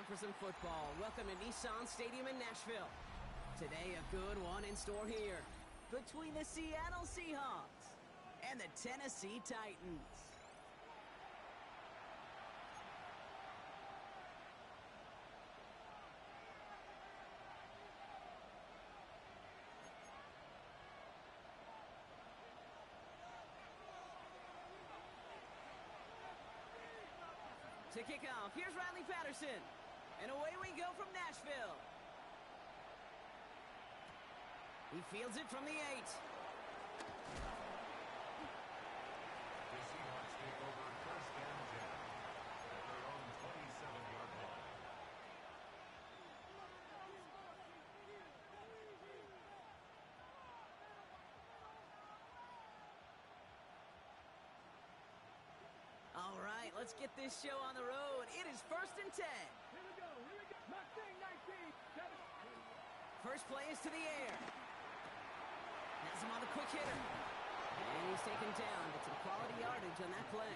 for some football. Welcome to Nissan Stadium in Nashville. Today, a good one in store here between the Seattle Seahawks and the Tennessee Titans. To kick off, here's Riley Patterson. And away we go from Nashville. He fields it from the 8. The Seahawks take over first down at their own 27-yard line. All right, let's get this show on the road. It is 1st and 10. Here we go. 19. First play is to the air. Has him on the quick hitter. And he's taken down. Get some quality yardage on that play.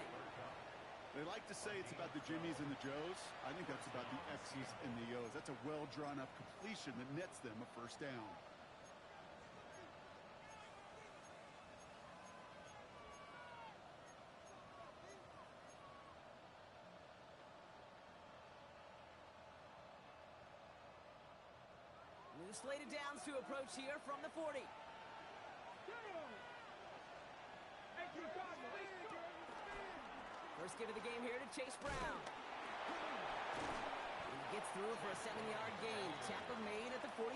They like to say it's about the Jimmies and the Joes. I think that's about the X's and the O's. That's a well-drawn-up completion that nets them a first down. New slate of downs to approach here from the 40. First give of the game here to Chase Brown. And he gets through for a 7-yard gain. Tackle made at the 47.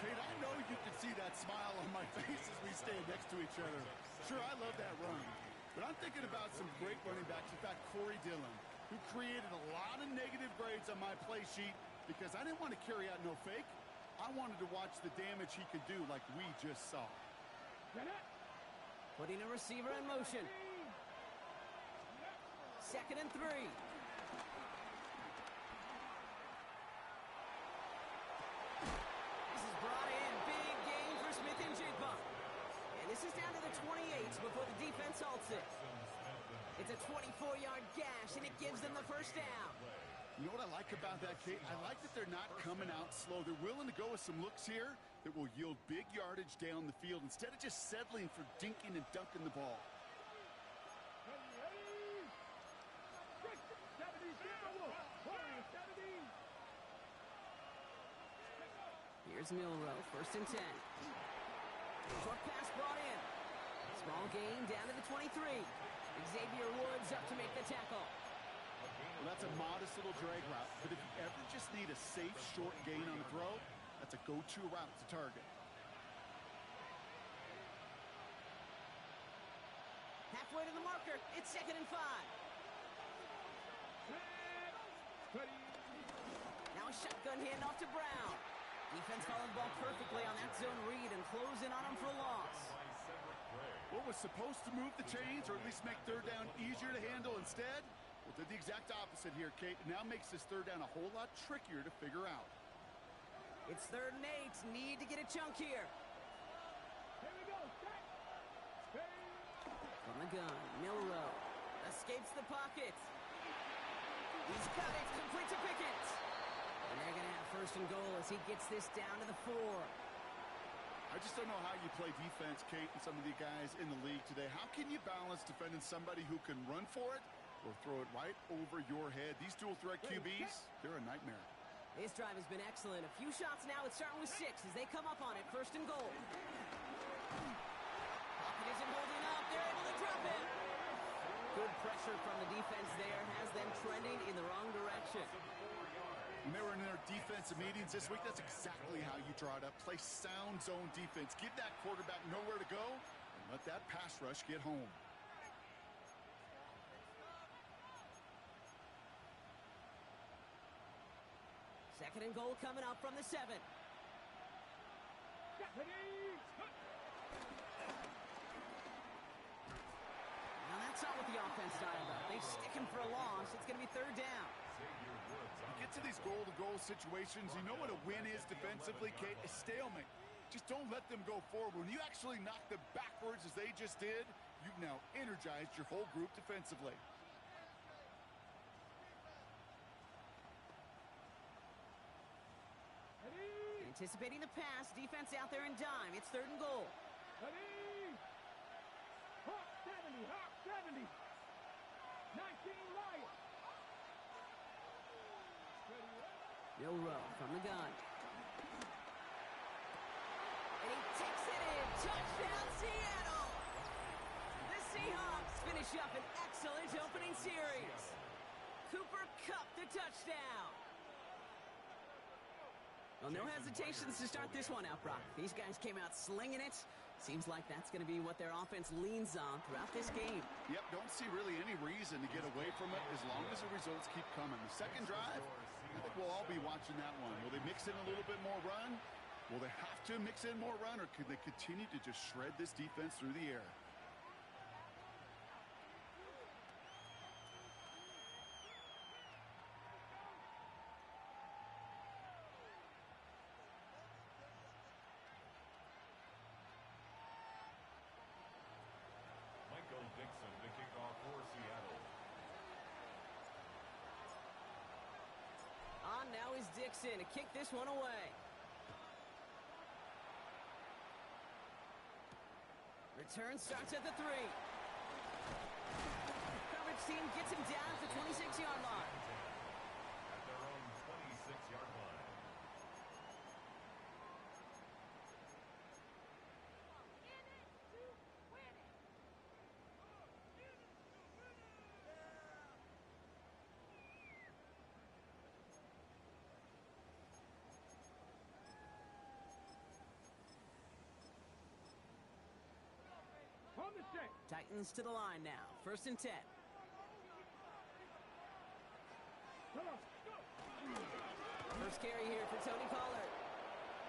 Kate, I know you can see that smile on my face as we stand next to each other. Sure, I love that run. But I'm thinking about some great running backs. In fact, Corey Dillon, who created a lot of negative grades on my play sheet because I didn't want to carry out no fake. I wanted to watch the damage he could do like we just saw. Putting a receiver in motion. 2nd and 3. This is brought in. Big gain for Smith and Jigba. And this is down to the 28 before the defense halts it. It's a 24-yard gash, and it gives them the first down. You know what I like about that, Kate? I like that they're not coming out slow. They're willing to go with some looks here that will yield big yardage down the field instead of just settling for dinking and dunking the ball. Here's Milrow, 1st and 10. Short pass brought in. Small gain down to the 23. Xavier Woods up to make the tackle. Well, that's a modest little drag route, but if you ever just need a safe, short gain on the throw, that's a go-to route to target. Halfway to the marker, it's 2nd and 5. Now a shotgun handoff to Brown. Defense following the ball perfectly on that zone read and closing on him for a loss. What was supposed to move the chains or at least make 3rd down easier to handle instead? Well, did the exact opposite here, Kate. It now makes this 3rd down a whole lot trickier to figure out. It's 3rd and 8. Need to get a chunk here. Here we go. From the gun, Milrow escapes the pocket. He's got it. Complete to Pickett. And they're going to have 1st and goal as he gets this down to the 4. I just don't know how you play defense, Kate, and some of the guys in the league today. How can you balance defending somebody who can run for it or throw it right over your head? These dual-threat QBs, they're a nightmare. This drive has been excellent. A few shots now. It's starting with 6 as they come up on it. 1st and goal. Pocket isn't holding up. They're able to drop it. Good pressure from the defense there has them trending in the wrong direction. When they were in their defensive meetings this week, that's exactly how you draw it up. Play sound zone defense. Give that quarterback nowhere to go and let that pass rush get home. Second and goal coming up from the 7. Now that's not what the offense dialed up. They stick him for a loss. It's going to be 3rd down. You get to these goal-to-goal situations, you know what a win is defensively, Kate? A stalemate. Just don't let them go forward. When you actually knock them backwards as they just did, you've now energized your whole group defensively. Anticipating the pass, defense out there in dime. It's 3rd and goal. Ready? Hawk 70, Hawk 70. 19 Lions. Milrow from the gun. And he takes it in. Touchdown, Seattle! The Seahawks finish up an excellent opening series. Cooper Kupp the touchdown. Well, no hesitations to start this one out, Brock. These guys came out slinging it. Seems like that's going to be what their offense leans on throughout this game. Yep, don't see really any reason to get away from it as long as the results keep coming. The second drive, I think we'll all be watching that one. Will they mix in a little bit more run? Will they have to mix in more run, or could they continue to just shred this defense through the air? Dixon to kick off for Seattle. On now is Dixon to kick this one away. Return starts at the 3. Coverage team gets him down at the 26-yard line. At their own 26-yard line. On the set. Titans to the line now. 1st and 10. Come on. First carry here for Tony Pollard.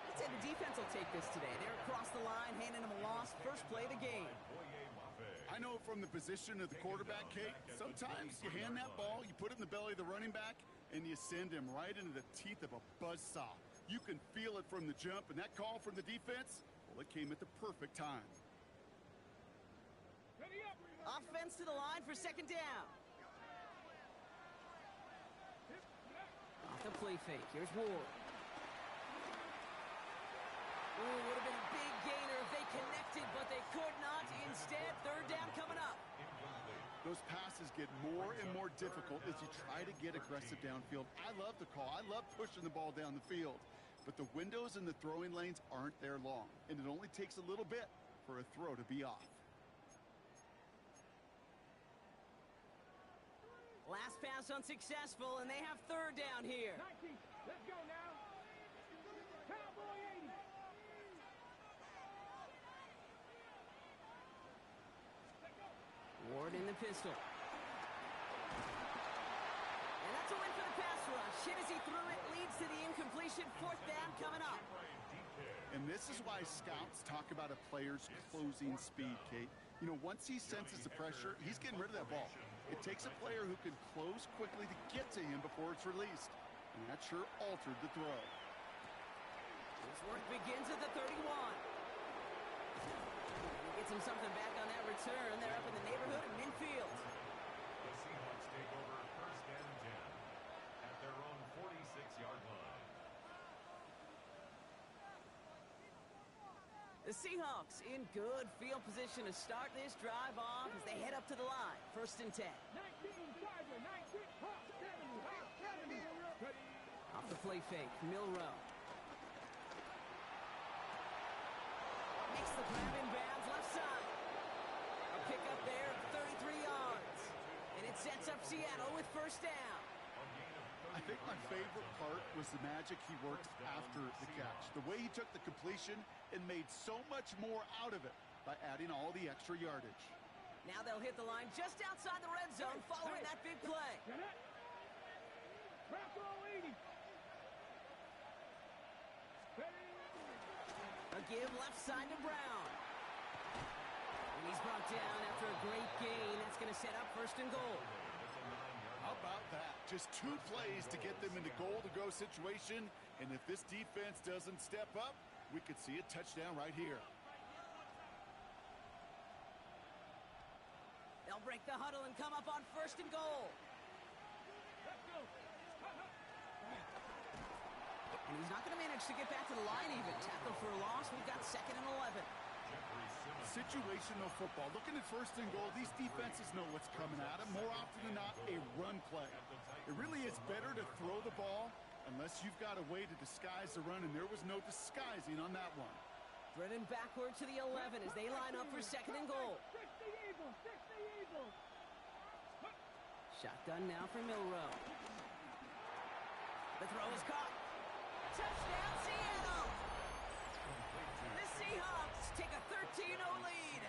I'd say the defense will take this today. They're across the line, handing him a loss. First play of the game. I know from the position of the quarterback, Kate, sometimes you hand that ball, you put it in the belly of the running back, and you send him right into the teeth of a buzzsaw. You can feel it from the jump, and that call from the defense, well, it came at the perfect time. Ready up. Offense to the line for 2nd down. Off the play fake. Here's Ward. Ooh, would have been a big gainer if they connected, but they could not. Instead, 3rd down coming up. Those passes get more and more difficult as you try to get aggressive downfield. I love the call. I love pushing the ball down the field. But the windows in the throwing lanes aren't there long, and it only takes a little bit for a throw to be off. Last pass unsuccessful, and they have 3rd down here. 19. Let's go now. Cowboy 80. Ward in the pistol. And that's a win for the pass rush. Hit as he threw it, leads to the incompletion. 4th down coming up. And this is why scouts talk about a player's closing speed, Kate. You know, once he senses the pressure, he's getting rid of that ball. It takes a player who can close quickly to get to him before it's released. And that sure altered the throw. This work begins at the 31. He gets him something back on that return. They're up in the neighborhood of midfield. The Seahawks take over 1st and 10 at their own 46-yard line. The Seahawks in good field position to start this drive off as they head up to the line. 1st and 10. 19 Tiger. 19. Hawk 70. Hawk 70. Ready. Off the play fake. Milrow. Makes the grab in bounds left side. A pickup there of 33 yards. And it sets up Seattle with 1st down. I think my favorite part was the magic he worked after the catch. The way he took the completion and made so much more out of it by adding all the extra yardage. Now they'll hit the line just outside the red zone following that big play. Get it. Bronco 80. Ready. A give left side to Brown. And he's brought down after a great gain. That's going to set up 1st and goal. How about that? Just 2 plays to get them into goal-to-go situation. And if this defense doesn't step up, we could see a touchdown right here. They'll break the huddle and come up on 1st and goal. Let's go. And he's not going to manage managed to get back to the line even. Tackle for a loss. We've got 2nd and 11. Situational football. Looking at 1st and goal, these defenses know what's coming at them. More often than not, a run play. It really is better to throw the ball unless you've got a way to disguise the run, and there was no disguising on that one. Brennan backward to the 11 as they line up for 2nd and goal. Fix the Eagles! Fix the Eagles! Shotgun now for Milrow. The throw is caught. Touchdown, Seattle! The Seahawks take a 13-0 lead.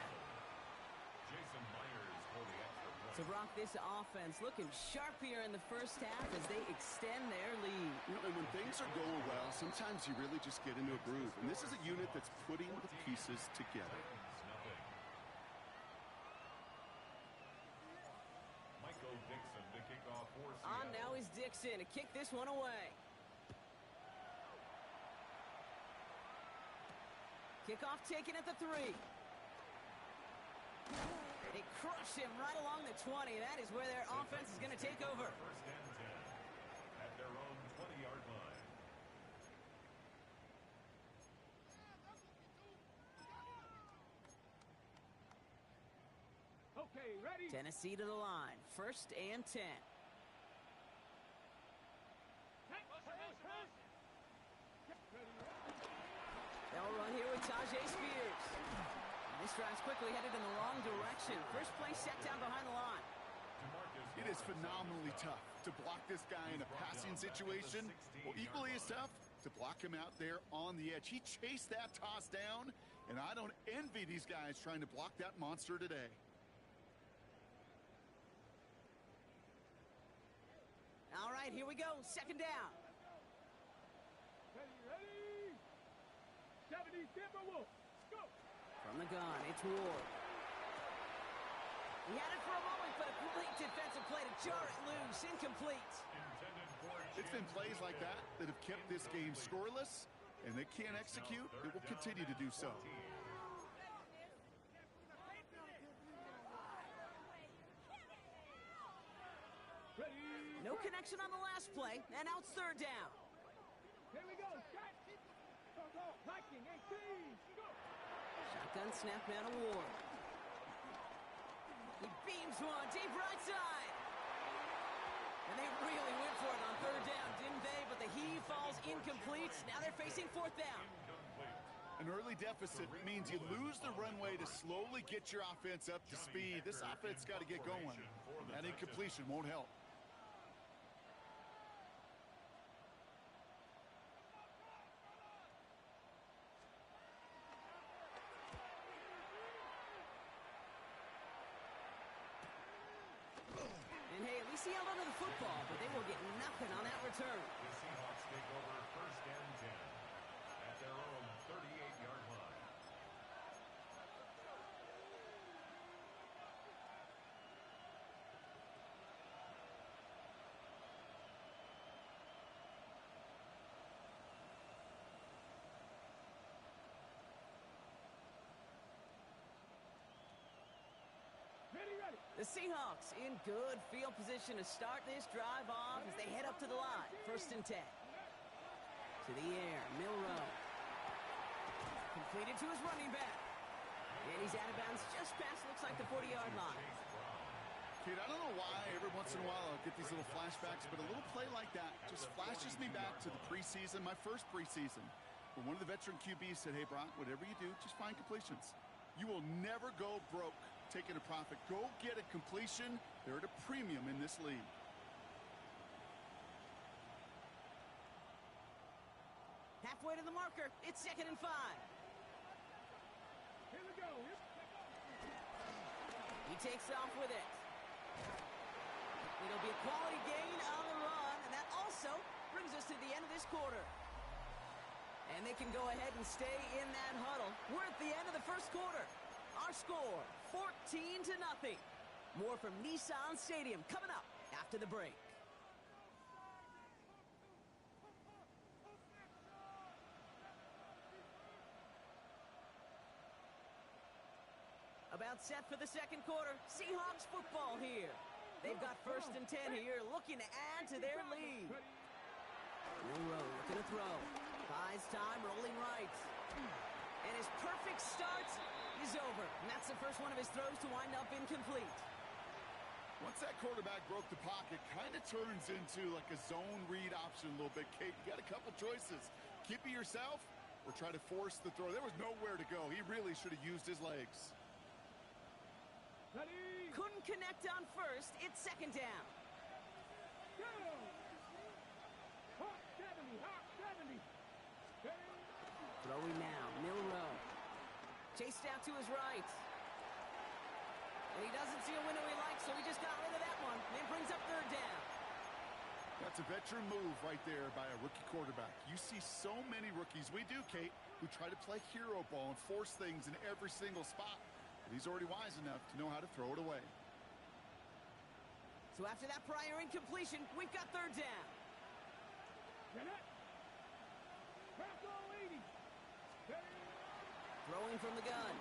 Jason Myers for the extra point. To rock this offense, looking sharp here in the first half as they extend their lead. You know, and when things are going well, sometimes you really just get into a groove. And this is a unit that's putting the pieces together. Nothing. Michael Dixon to kick off for Seattle. On now is Dixon to kick this one away. Kickoff taken at the 3. They crush him right along the 20. That is where their offense is going to take over. 1st and 10 at their own 20-yard line. Okay, ready? Tennessee to the line. 1st and 10. They'll run here with Tajay Spears. And this drive's quickly headed in the wrong direction. First play set down behind the line. It is phenomenally tough to block this guy in a passing situation. Well, equally as tough to block him out there on the edge. He chased that toss down, and I don't envy these guys trying to block that monster today. All right, here we go. 2nd down. Ready, ready? 70 Timberwolves. Go! From the gun, it's Ward. He had it for a moment, but a great defensive play to jar it loose. Incomplete. It's been plays like that that have kept this game scoreless, and they can't execute. It will continue to do so. Ready? No connection on the last play, and now it's 3rd down. Here we go. Shot. Go, go. Viking 18. Go. Shotgun snap now to Ward. He beams one deep right side. And they really went for it on 3rd down, didn't they? But the heave falls incomplete. Now they're facing 4th down. An early deficit means you lose the runway to slowly get your offense up to speed. This offense got to get going. That incompletion won't help. And hey, at least he held onto the football, but they will get nothing on that return. The Seahawks take over 1st and 10 at their own 38-yard line. Ready, ready. The Seahawks in good field position to start this drive off as they head up to the line. 1st and 10. To the air, Milrow. Completed to his running back. And he's out of bounds just past, looks like, the 40-yard line. Kate, I don't know why every once in a while I'll get these little flashbacks, but a little play like that just flashes me back to the preseason, my first preseason, when one of the veteran QBs said, hey, Brock, whatever you do, just find completions. You will never go broke taking a profit. Go get a completion. They're at a premium in this league. Halfway to the marker. It's 2nd and 5. Here we go. He takes off with it. It'll be a quality gain on the run, and that also brings us to the end of this quarter. And they can go ahead and stay in that huddle. We're at the end of the first quarter. Our score, 14-0. More from Nissan Stadium coming up after the break. About set for the second quarter. Seahawks football here. They've got 1st and 10 here, looking to add to their lead. Milrow looking to throw. 5 Buys time, rolling right. And his perfect start is over. And that's the first one of his throws to wind up incomplete. Once that quarterback broke the pocket, kind of turns into like a zone read option a little bit. Kate, you got a couple choices. Keep it yourself or try to force the throw. There was nowhere to go. He really should have used his legs. Ready. Couldn't connect on first. It's second down. Go. Hot 70. Hot 70. Steady. Throwing now, Milrow. Chased out to his right. And he doesn't see a window he likes, so he just got rid of that one. And it brings up third down. That's a veteran move right there by a rookie quarterback. You see so many rookies, we do, Kate, who try to play hero ball and force things in every single spot. But he's already wise enough to know how to throw it away. So after that prior incompletion, we've got third down. Get it. Back all 80. Steady. Throwing from the gun.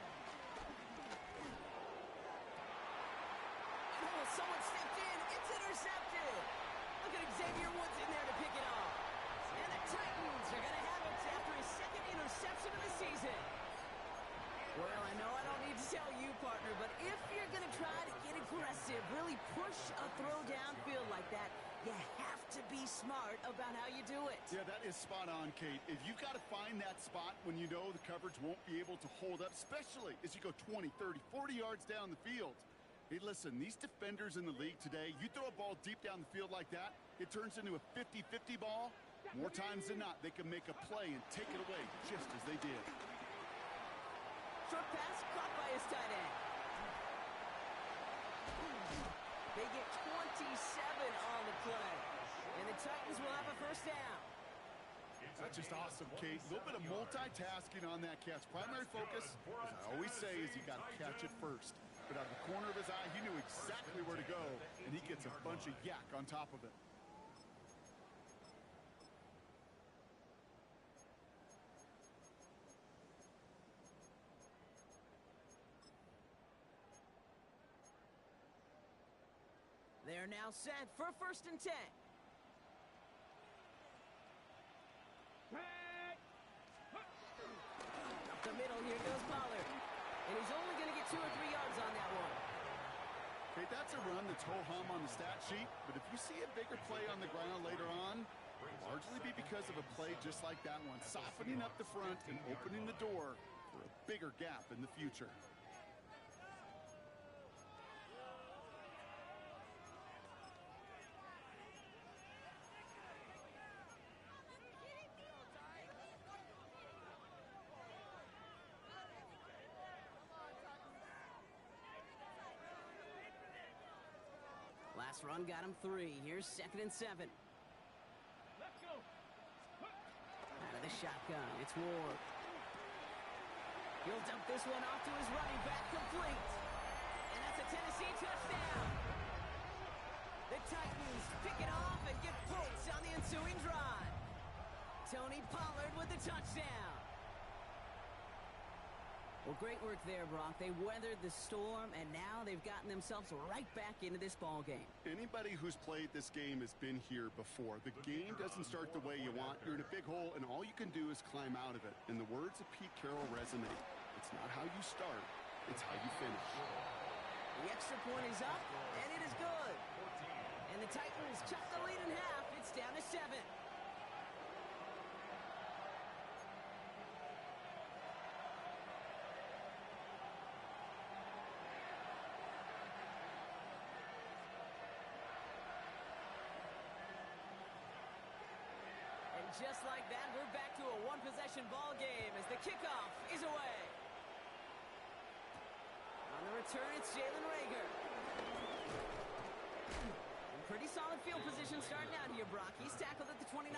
Oh, someone stepped in. It's intercepted. Look at Xavier Woods in there to pick it off. And the Titans are going to have it after his second interception of the season. Well, I know I don't need to tell you, partner, but if you're going to try to get aggressive, really push a throw downfield like that, you have to be smart about how you do it. Yeah, that is spot on, Kate. If you've got to find that spot when you know the coverage won't be able to hold up, especially as you go 20, 30, 40 yards down the field. Hey, listen, these defenders in the league today, you throw a ball deep down the field like that, it turns into a 50-50 ball. More times than not, they can make a play and take it away just as they did. Short pass caught by his tight end. They get 27 on the play. And the Titans will have a first down. That's just awesome, Kate. A little bit of multitasking on that catch. Primary focus, as I always say, is you got to catch it first. But out of the corner of his eye, he knew exactly where to go, and he gets a bunch of yak on top of it. They're now set for first and 10. Back. Up the middle, here goes Pollard. And he's only going to get 2 or 3 yards on that one. Okay, that's a run that's ho-hum on the stat sheet, but if you see a bigger play on the ground later on, it'll largely be because of a play just like that one, softening up the front and opening the door for a bigger gap in the future. Last run got him 3. Here's second and 7. Let's go. Out of the shotgun, it's Ward. He'll dump this one off to his running back, complete. And that's a Tennessee touchdown. The Titans pick it off and get points on the ensuing drive. Tony Pollard with the touchdown. Well, great work there, Brock. They weathered the storm, and now they've gotten themselves right back into this ball game. Anybody who's played this game has been here before. The game doesn't start the way you want. You're in a big hole, and all you can do is climb out of it. And the words of Pete Carroll resonate. It's not how you start, it's how you finish. The extra point is up, and it is good. And the Titans chop the lead in half. It's down to 7. Just like that, we're back to a one-possession ball game as the kickoff is away. On the return, it's Jalen Reagor. Pretty solid field position starting out here, Brock. He's tackled at the 29.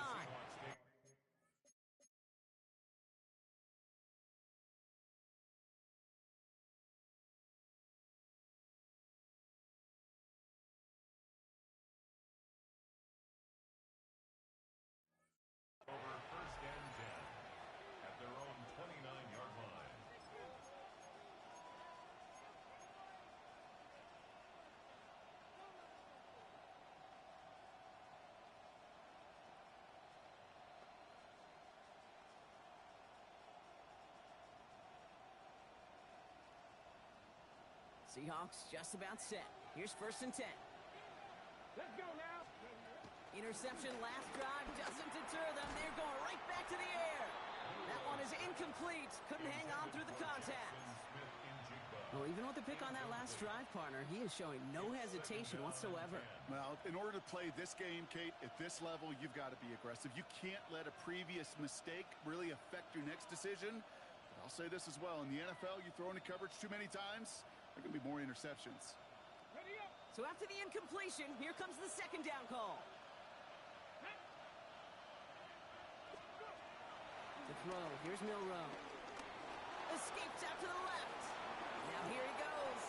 Over first and 10 at their own 29-yard line. Seahawks just about set. Here's 1st and 10. Let's go now. Interception last drive doesn't deter them. They're going right back to the air. That one is incomplete. Couldn't hang on through the contact. Well, even with the pick on that last drive, partner, he is showing no hesitation whatsoever. Well, in order to play this game, Kate, at this level, you've got to be aggressive. You can't let a previous mistake really affect your next decision. But I'll say this as well. In the NFL, you throw into coverage too many times, there can be more interceptions. Ready up. So after the incompletion, here comes the 2nd down call. To throw, here's Milroe. Escapes out to the left. Now here he goes.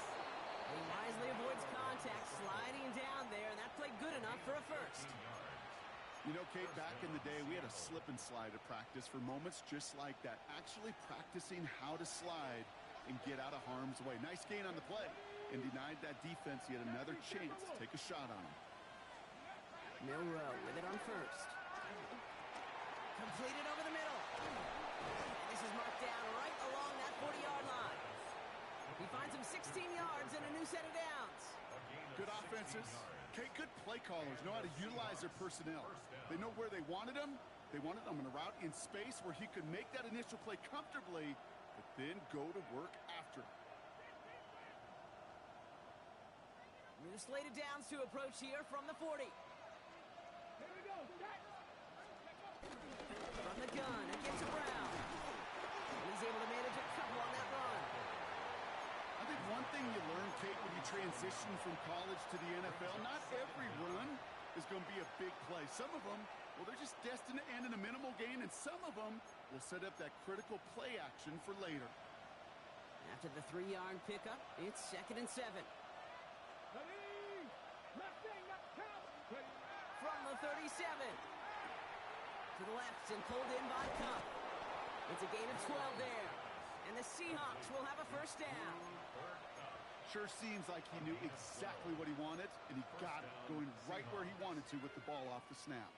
He wisely avoids contact, sliding down there, and that played good enough for a 1st. You know, Kate, back in the day, we had a slip and slide at practice for moments just like that. Actually practicing how to slide and get out of harm's way. Nice gain on the play, and denied that defense yet another chance to take a shot on him. Milroe with it on 1st. Completed over the middle. And this is marked down right along that 40-yard line. He finds him 16 yards and a new set of downs. Good offenses. Okay, good play callers know how to utilize their personnel. They know where they wanted him. They wanted him in a route in space where he could make that initial play comfortably, but then go to work after it. New slated downs to approach here from the 40. Here we go. Set. From the gun, it gets to Brown. He's able to manage a couple on that run. I think one thing you learn, Kate, when you transition from college to the NFL, not every run is going to be a big play. Some of them, well, they're just destined to end in a minimal gain, and some of them will set up that critical play action for later. After the 3-yard pickup, it's 2nd and 7. Ready. Left thing, left count. Ready. From the 37. To the left and pulled in by Cup. It's a gain of 12 there. And the Seahawks will have a 1st down. Sure seems like he knew exactly what he wanted, and he got it, going right where he wanted to with the ball off the snap.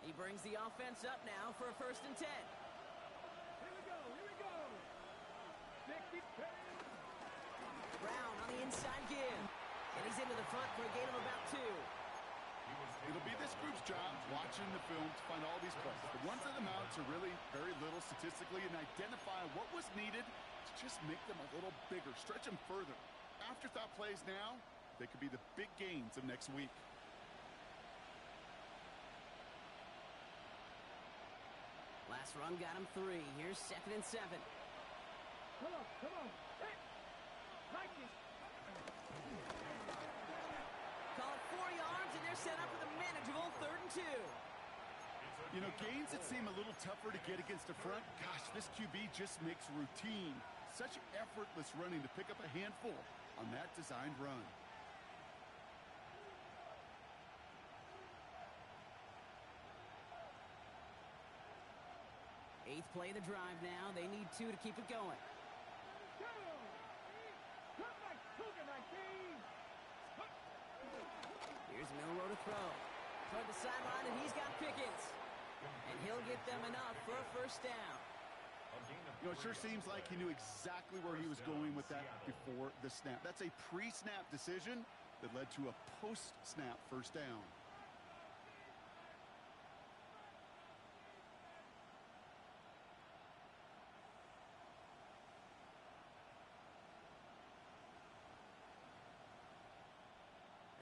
He brings the offense up now for a 1st and 10. Here we go. Here we go. 60. Brown on the inside give. And he's into the front for a gain of about 2. It'll be this group's job watching the film to find all these plays. The ones that amount to really very little statistically and identify what was needed to just make them a little bigger, stretch them further. Afterthought plays now, they could be the big gains of next week. Last run got him 3. Here's 2nd and 7. Come on, come on. Hey. Like it. Call it 4 yards, and they're set up with a manageable 3rd and 2. You know, gains that seem a little tougher to get against the front, gosh, this QB just makes routine such effortless running to pick up a handful on that designed run. Eighth play of the drive now. They need 2 to keep it going. Go. Come like cooking like these. Here's Milroe to throw. Toward the sideline, and he's got Pickens. And he'll get them enough for a 1st down. You know, it sure seems like he knew exactly where he was going with that before the snap. That's a pre-snap decision that led to a post-snap 1st down.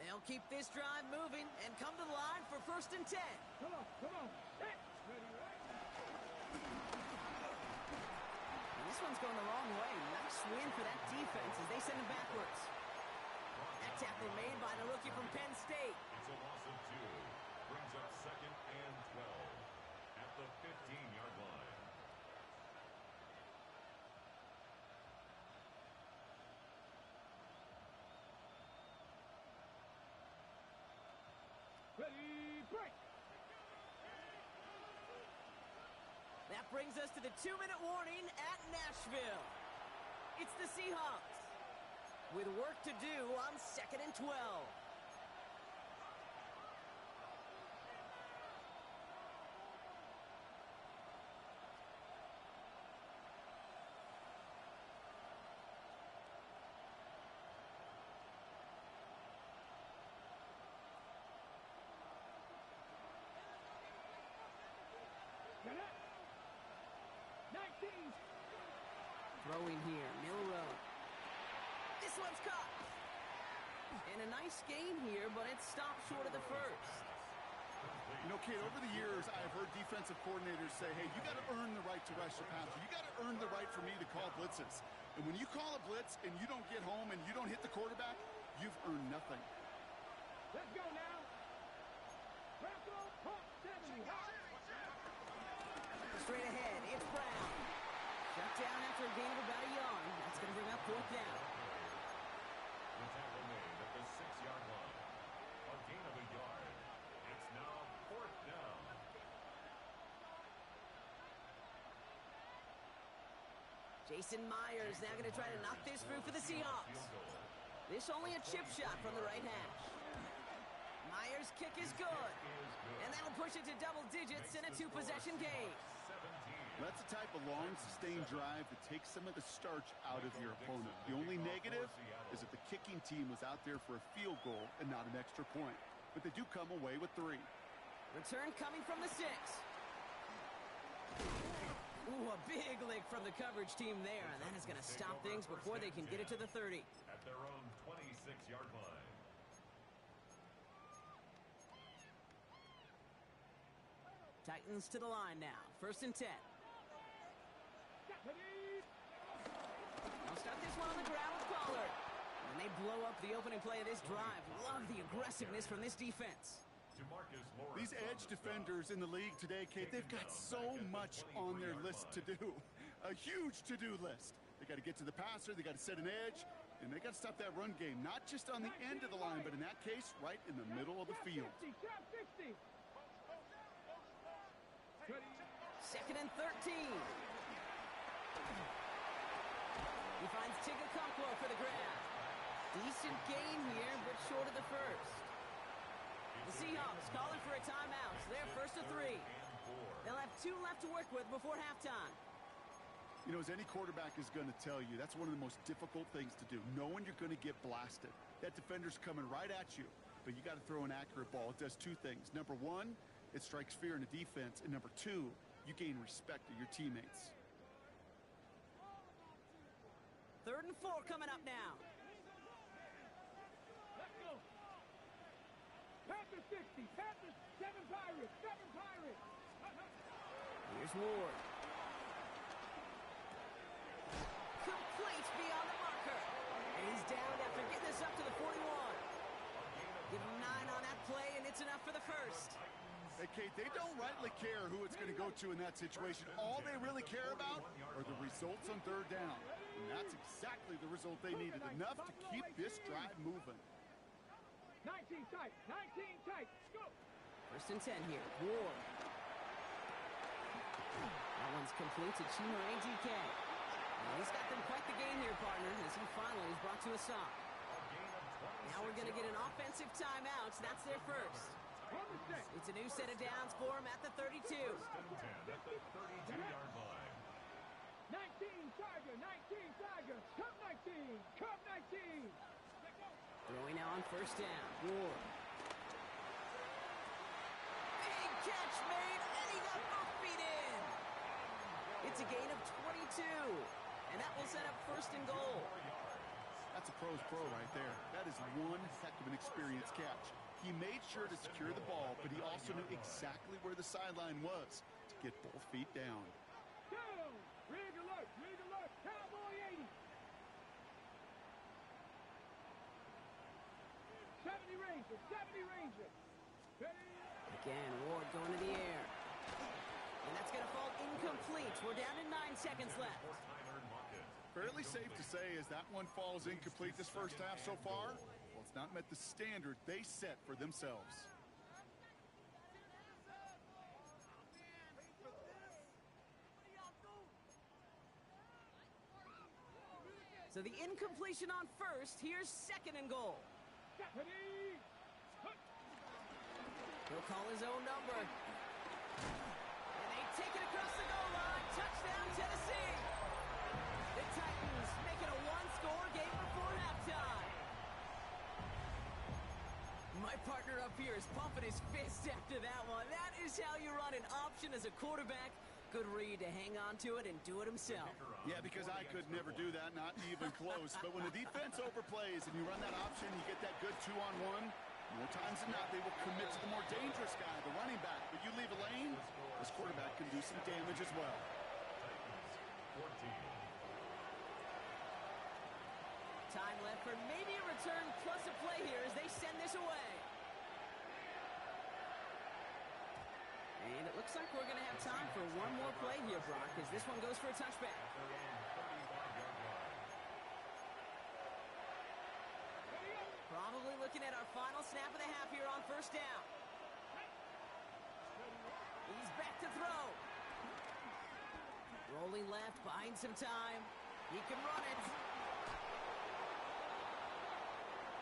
They'll keep this drive moving and come to the line for 1st and 10. Come on, come on. Hey. Ready, right? And this one's going the wrong way. Nice win for that defense as they send him backwards. That tackle made by the rookie from Penn State. It's a loss of 2. Brings up 2nd and 12 at the 15-yard line. Ready, break. That brings us to the 2-minute warning at Nashville. It's the Seahawks with work to do on 2nd and 12. Throwing here, Milrow. This one's caught. And a nice gain here, but it stopped short of the first. You know, Kate, over the years, I have heard defensive coordinators say, hey, you got to earn the right to rush the passer. You got to earn the right for me to call blitzes. And when you call a blitz and you don't get home and you don't hit the quarterback, you've earned nothing. Let's go now. Bronco pump 70. Straight ahead, it's Brown. Shut down after a gain of about a yard. That's going to bring up fourth down. The tackle made at the 6-yard line. A gain of a yard. It's now fourth down. Jason Myers now going to try to knock this through for the Seahawks. This only a chip shot from the right hash. Myers' kick is good. And that'll push it to double digits in a two-possession game. That's the type of long, sustained drive that takes some of the starch out of your opponent. The only negative is that the kicking team was out there for a field goal and not an extra point. But they do come away with 3. Return coming from the 6. Ooh, a big lick from the coverage team there, and that is going to stop things before they can get it to the 30. At their own 26-yard line. Titans to the line now. First and 10. They'll start this one on the ground with Pollard. And they blow up the opening play of this drive. Love the aggressiveness from this defense. These edge defenders in the league today, Kate, they've got so much on their list to do. A huge to-do list. They got to get to the passer, they got to set an edge, and they got to stop that run game. Not just on the end of the line, but in that case, right in the middle of the field. Second and 13. He finds Tigakonkwo for the grab. Decent gain here, but short of the first. The Seahawks calling for a timeout. They're first to 3. They'll have 2 left to work with before halftime. You know, as any quarterback is going to tell you, that's one of the most difficult things to do, knowing you're going to get blasted. That defender's coming right at you, but you got to throw an accurate ball. It does 2 things. Number 1, it strikes fear in the defense, and number 2, you gain respect of your teammates. Third and 4 coming up now. Let's go. Panthers 60. Panthers 7 Pirates. 7 Pirates. Here's Ward. Complete beyond the marker. And he's down after getting this up to the 41. Give him 9 on that play, and it's enough for the first. Hey, Kate, they don't rightly care who it's going to go to in that situation. All they really care about are the results on third down. And that's exactly the result they needed. Enough to keep this drive moving. 19 tight. 19 tight. Go. First and 10 here. Ward. That one's complete to Chimere DK. And he's got them quite the game here, partner, as he finally is brought to a stop. Now we're going to get an offensive timeout. That's their first. It's a new set of downs for him at the 32. At the 32-yard line. 19 Tiger. 19 Tiger. Cup 19. Cup 19. Throwing now on first down. Ward. Big catch made, and he got both feet in. It's a gain of 22, and that will set up first and goal. That's a pro's pro right there. That is one heck of an experienced catch. He made sure to secure the ball, but he also knew exactly where the sideline was to get both feet down. Down. Rig alert. Rig alert. Cowboy 80. 70 Ranger. 70 Ranger. Ready. Again, Ward going to the air. And that's going to fall incomplete. We're down to 9 seconds left. Fairly safe to say as that one falls incomplete this first half so far, well, it's not met the standard they set for themselves. So the incompletion on first. Here's second and goal. Ready. He'll call his own number. And they take it across the goal line. Touchdown, Tennessee. The Titans make it a one-score game before halftime. My partner up here is pumping his fist after that one. That is how you run an option as a quarterback. good read to hang on to it and do it himself. Yeah, because I could never do that, not even close. But when the defense overplays and you run that option, you get that good 2-on-1, more times than not, they will commit to the more dangerous guy, the running back. But you leave a lane, this quarterback can do some damage as well. 14. Time left for maybe a return plus a play here as they send this away. And it looks like we're going to have time for one more play here, Brock, as this one goes for a touchback. Probably looking at our final snap of the half here on first down. He's back to throw. Rolling left, buying some time. He can run it.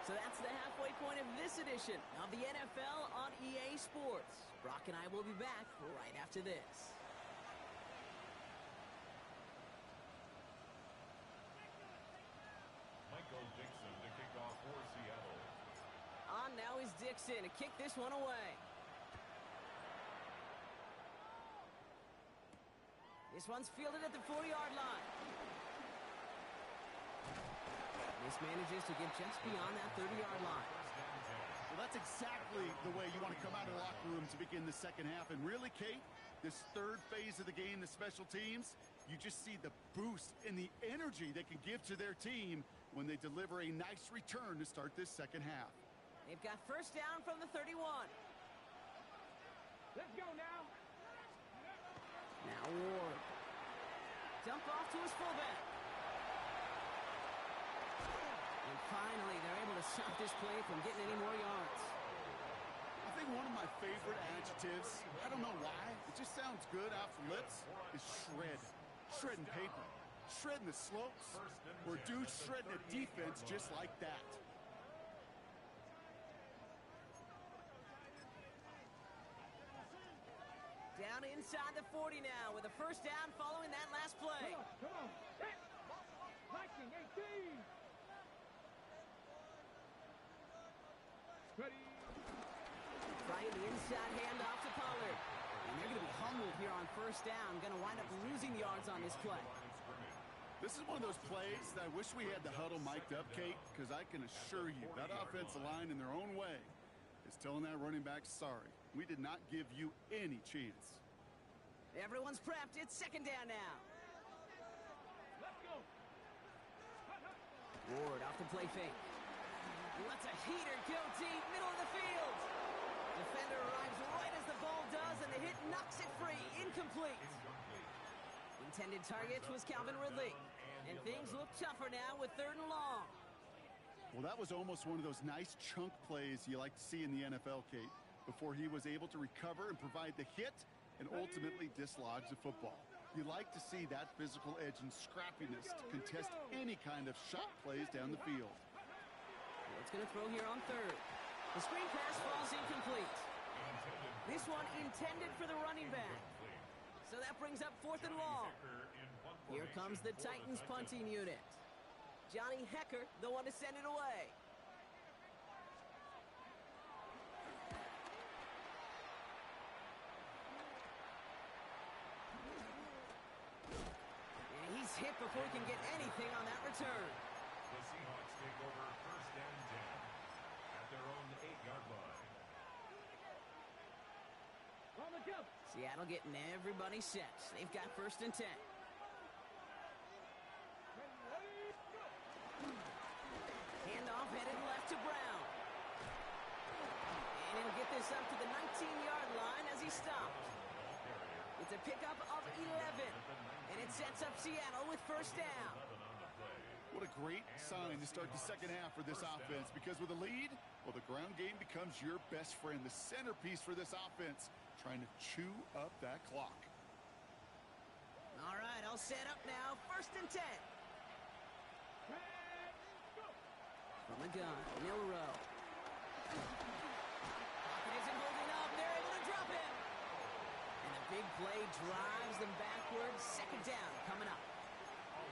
So that's the halfway point of this edition of the NFL on EA Sports. Brock and I will be back right after this. Michael Dixon to kick off for Seattle. On now is Dixon to kick this one away. This one's fielded at the 40-yard line. This manages to get just beyond that 30-yard line. Well, that's exactly the way you want to come out of the locker room to begin the second half. And really, Kate, this third phase of the game, the special teams, you just see the boost and the energy they can give to their team when they deliver a nice return to start this second half. They've got first down from the 31. Let's go now. Now Ward. Dump off to his fullback. And finally, they're able to stop this play from getting any more yards. I think one of my favorite adjectives, I don't know why, it just sounds good off the lips, is shred. Shredding paper. Shredding the slopes. Or dude shredding a defense just like that. Down inside the 40 now with a first down following that last play. Come on. Hit. 19-18. Ready. Trying the inside handoff to Pollard. And they're going to be humbled here on first down. Going to wind up losing yards on this play. This is one of those plays that I wish we had the huddle mic'd up, Kate, because I can assure you that offensive line in their own way is telling that running back, sorry, we did not give you any chance. Everyone's prepped. It's second down now. Let's go. Ward off the play fake. Lets a heater go deep, middle of the field. Defender arrives right as the ball does, and the hit knocks it free. Incomplete. Intended target was Calvin Ridley. And things look tougher now with third and long. Well, that was almost one of those nice chunk plays you like to see in the NFL, Kate, before he was able to recover and provide the hit and ultimately dislodge the football. You like to see that physical edge and scrappiness to contest any kind of shot plays down the field. It's going to throw here on third. The screen pass falls incomplete. This one intended for the running back. So that brings up fourth and long. Here comes the Titans punting unit. Johnny Hecker, the one to send it away. And he's hit before he can get anything on that return. The Seahawks take over first and 10 at their own 8-yard line. On the jump. Seattle getting everybody set. They've got first and 10. Ready, go. Handoff headed left to Brown. And he'll get this up to the 19-yard line as he stopped. It's a pickup of 11. And it sets up Seattle with first down. What a great sign to start the second half for this offense, because with a lead, well, the ground game becomes your best friend, the centerpiece for this offense, trying to chew up that clock. All right, all set up now. First and 10. From the gun, Milrow. Pocket isn't holding up. They're able to drop him. And the big play drives them backwards. Second down coming up.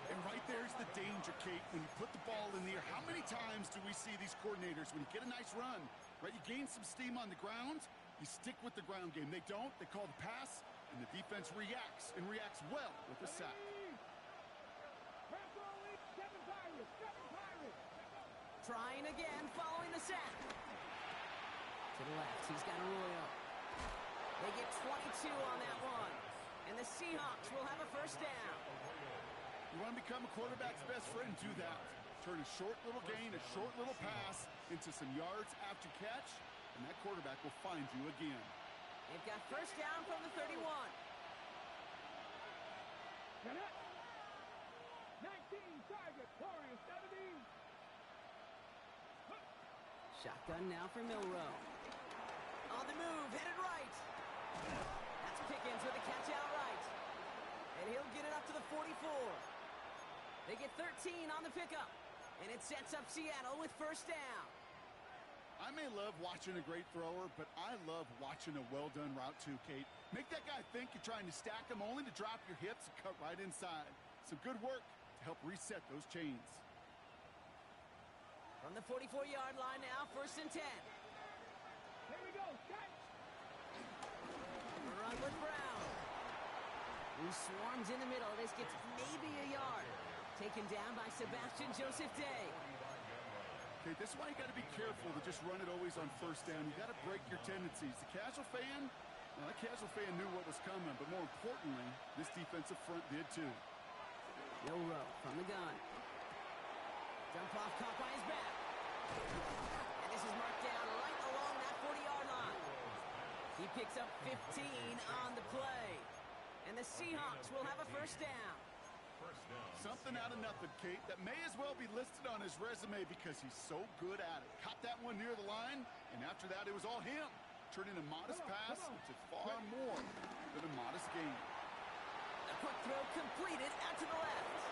And right there's the danger, Kate, when you put the ball in the air. How many times do we see these coordinators, when you get a nice run, right, you gain some steam on the ground, you stick with the ground game. They don't. They call the pass, and And the defense reacts, and reacts well with the sack. Seven Pirates. Trying again, following the sack. To the left, he's got Arroyo. They get 22 on that one. And the Seahawks will have a first down. You want to become a quarterback's best friend, do that. Turn a short little gain, a short little pass into some yards after catch, and that quarterback will find you again. They've got first down from the 31. Get it. 19 target. Warriors 70. Shotgun now for Milrow. On the move, headed right. That's Pickens with a catch out right. And he'll get it up to the 44. They get 13 on the pickup. And it sets up Seattle with first down. I may love watching a great thrower, but I love watching a well-done route too, Kate. Make that guy think you're trying to stack him only to drop your hips and cut right inside. Some good work to help reset those chains. From the 44-yard line now, first and 10. Here we go. Catch. Run with Brown. Who swarms in the middle. This gets maybe a yard. Taken down by Sebastian Joseph Day. Okay, this is why you got to be careful to just run it always on first down. You got to break your tendencies. The casual fan, well, that casual fan knew what was coming, but more importantly, this defensive front did too. Milrow from the gun. Dump off caught by his back. And this is marked down right along that 40-yard line. He picks up 15 on the play. And the Seahawks will have a first down. Something out of nothing, Kate, that may as well be listed on his resume because he's so good at it. Caught that one near the line, and after that, it was all him. Turning a modest pass into far more than a modest gain. A quick throw completed out to the left.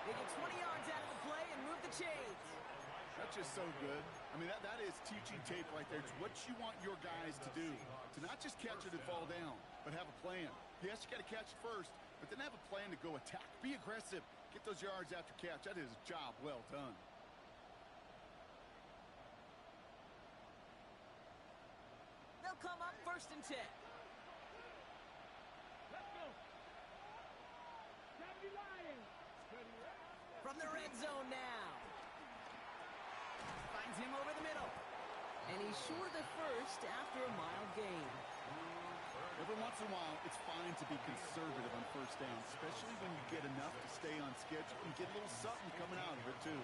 They get 20 yards out of the play and move the chains. That's just so good. I mean, that is teaching tape right there. It's what you want your guys to do. To not just catch it and fall down, but have a plan. Yes, you got to catch it first, but then have a plan to go attack. Be aggressive. Get those yards after catch. That is a job well done. They'll come up first and 10. Let's go. 70 Lions. From the red zone now. Finds him over the middle. And he's short of the first after a mild gain. Every once in a while, it's fine to be conservative on first down, especially when you get enough to stay on schedule and get a little something coming out of it, too.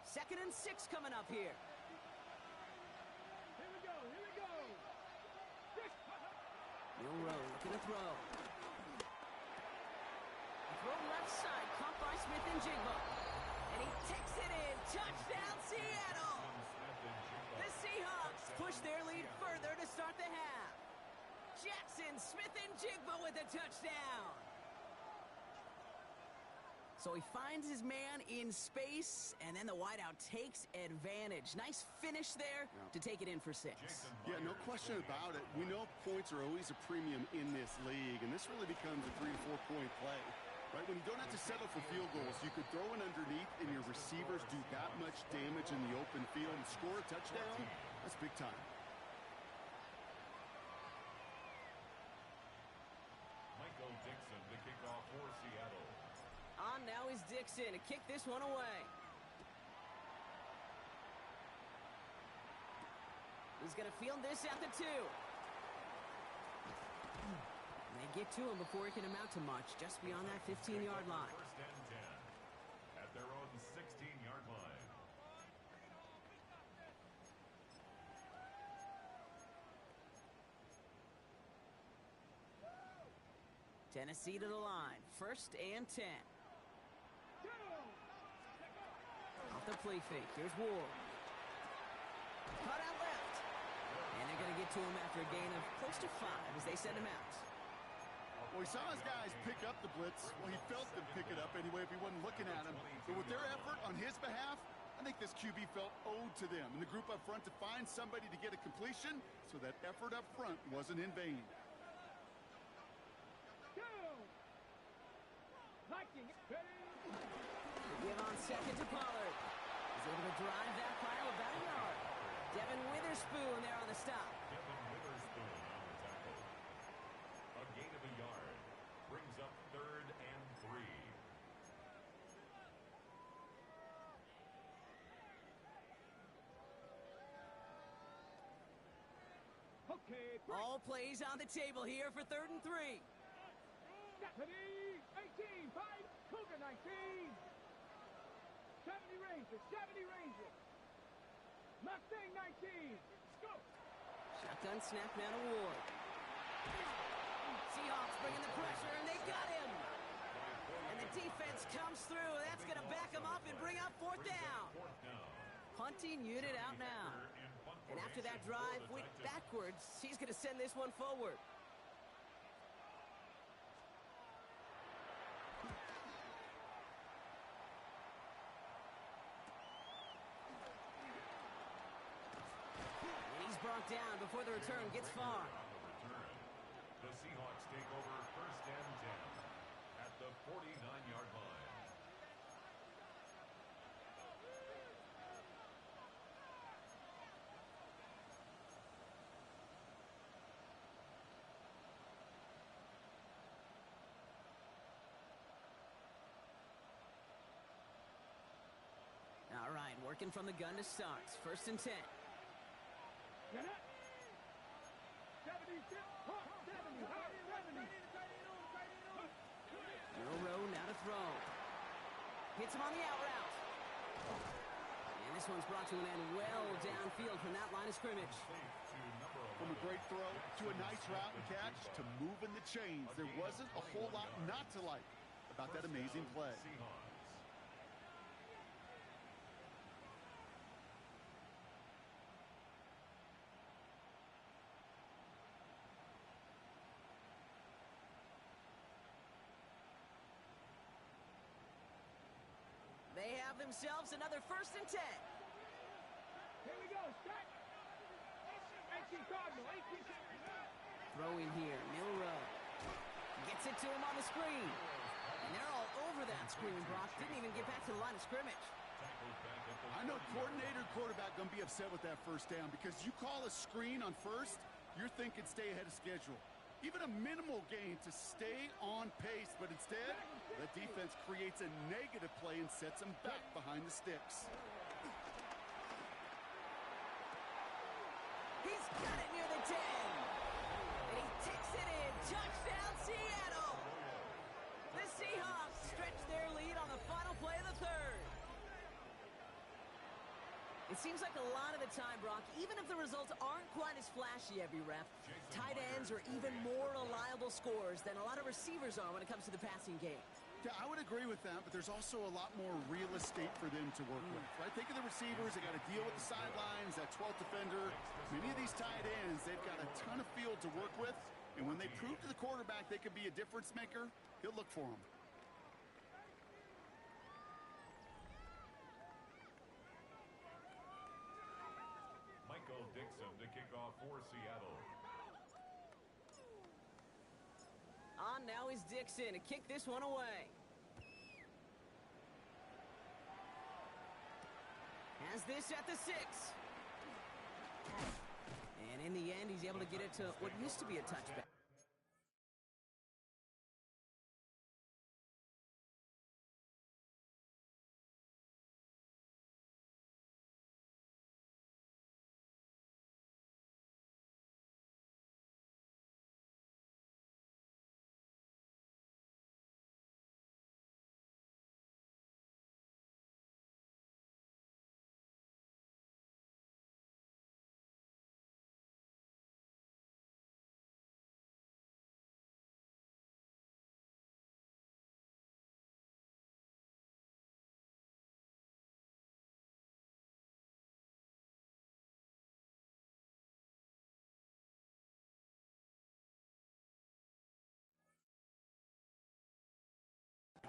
Second and 6 coming up here. Here we go. Milrow looking to throw. Throw left side, caught by Smith and Jigba. And he takes it in. Touchdown, Seattle! The Seahawks push their lead further to start the half. Jackson, Smith and Jigba with a touchdown. So he finds his man in space, and then the wideout takes advantage. Nice finish there to take it in for 6. Yeah, no question about it. We know points are always a premium in this league, and this really becomes a 3 to 4 point play. Right? When you don't have to settle for field goals, you could throw it underneath, and your receivers do that much damage in the open field and score a touchdown. That's big time. Michael Dixon, the kickoff for Seattle. On now is Dixon to kick this one away. He's going to field this at the 2. They get to him before he can amount to much, just beyond that 15-yard line. First and 10 at their own 16-yard line. Tennessee to the line. First and 10. Off the play fake. Here's Ward. Cut out left. And they're going to get to him after a gain of close to 5 as they send him out. Well, he saw his guys pick up the blitz. Well, he felt them pick it up anyway if he wasn't looking at him. But with their effort on his behalf, I think this QB felt owed to them and the group up front to find somebody to get a completion, so that effort up front wasn't in vain. Go! Liking it. Give on second to Pollard. He's able to drive that pile about a yard. Devin Witherspoon there on the stop. Devin Witherspoon on the tackle. A gain of a yard. Brings up 3rd and 3. Okay, All plays on the table here for 3rd and 3. Deputy 18, 5, Cougar 19. 70 Rangers, 70 Rangers. Mustang 19. Let's go. Shotgun snap now to Ward. Seahawks bringing the pressure, and they got him. And the defense comes through. That's going to back him up and bring up 4th down. Punting unit out now. And after that drive went backwards, he's going to send this one forward. And he's brought down before the return gets far. The Seahawks take over 1st and 10 at the 49-yard line. All right, working from the gun to start. 1st and 10. Get up. 76, 70, 70. Milrow now to throw. Hits him on the out route. And this one's brought to an end well downfield from that line of scrimmage. From a great throw to a nice route and catch to moving the chains. There wasn't a whole lot not to like about that amazing play. They have themselves another 1st and 10. Here we go, start. 18 Cardinal, 18. Throwing here, Milrow. Gets it to him on the screen. And they're all over that screen, Brock. Didn't even get back to the line of scrimmage. I know coordinator and quarterback going to be upset with that 1st down because you call a screen on 1st, you're thinking stay ahead of schedule. Even a minimal gain to stay on pace, but instead, the defense creates a negative play and sets them back behind the sticks. He's got it near the 10. And he takes it in. Touchdown, Seattle. The Seahawks stretch their lead on the final play of the 3rd. It seems like a lot of the time, Brock, even if the results aren't quite as flashy every rep, tight ends are even more reliable scorers than a lot of receivers are when it comes to the passing game. Yeah, I would agree with that, but there's also a lot more real estate for them to work with, right? Think of the receivers. They got to deal with the sidelines, that 12th defender. Many of these tight ends, they've got a ton of field to work with, and when they prove to the quarterback they could be a difference maker, he'll look for them. Michael Dixon to kick off for Seattle. On now is Dixon to kick this one away. Has this at the 6. And in the end, he's able to get it to what used to be a touchback.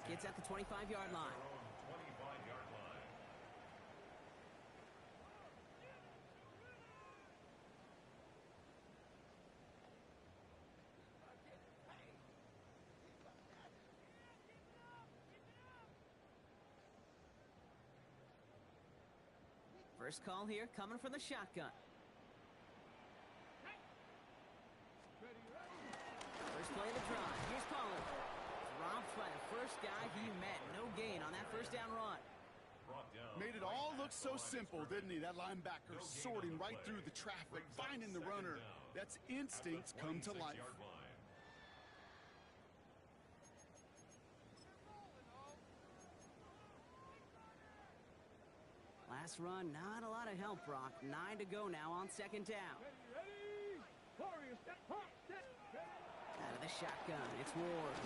Gets at the 25-yard line. 25-yard line. First call here coming from the shotgun. First play of the drive. Here's Pollard. Robbed by the first guy he met. No gain on that first down run. Made it all look so simple, didn't he? That linebacker sorting right through the traffic, finding the runner. That's instincts come to life. Last run, not a lot of help, Brock. 9 to go now on second down. Ready? Warrior, step, pop, step. Out of the shotgun, it's Ward.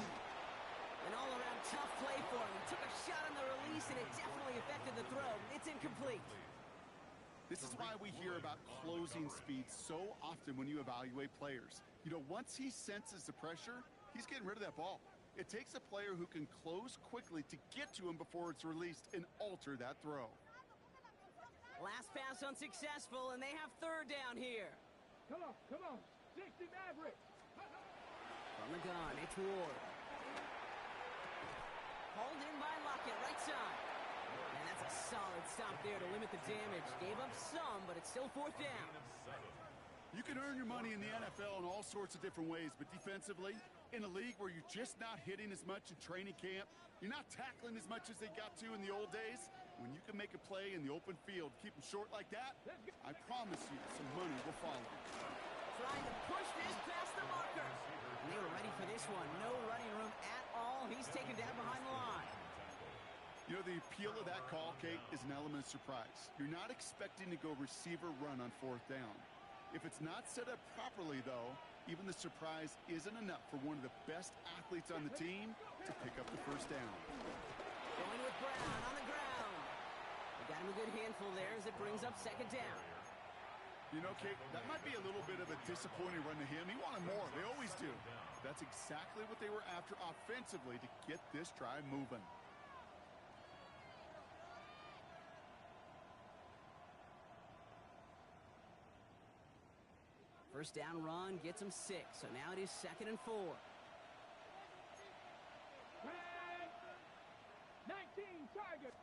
An all-around tough play for him. He took a shot on the release, and it definitely affected the throw. It's incomplete. This is why we hear about closing speed so often when you evaluate players. You know, once he senses the pressure, he's getting rid of that ball. It takes a player who can close quickly to get to him before it's released and alter that throw. Last pass unsuccessful, and they have third down here. Come on, 60 Mavericks. From the gun, it's Ward. Hauled in by Lockett, right side. And that's a solid stop there to limit the damage. Gave up some, but it's still fourth down. You can earn your money in the NFL in all sorts of different ways, but defensively, in a league where you're just not hitting as much in training camp, you're not tackling as much as they got to in the old days, when you can make a play in the open field, keep them short like that, I promise you some money will follow. Trying to push this past the marker. And they were ready for this one. No running room at all. He's taken down behind the line. You know, the appeal of that call, Kate, is an element of surprise. You're not expecting to go receiver run on fourth down. If it's not set up properly, though, even the surprise isn't enough for one of the best athletes on the team to pick up the first down. Going with Brown on the ground. They got him a good handful there as it brings up second down. You know, Kate, that might be a little bit of a disappointing run to him. He wanted more. They always do. That's exactly what they were after offensively to get this drive moving. First down run gets him 6, so now it is 2nd and 4. 19 target.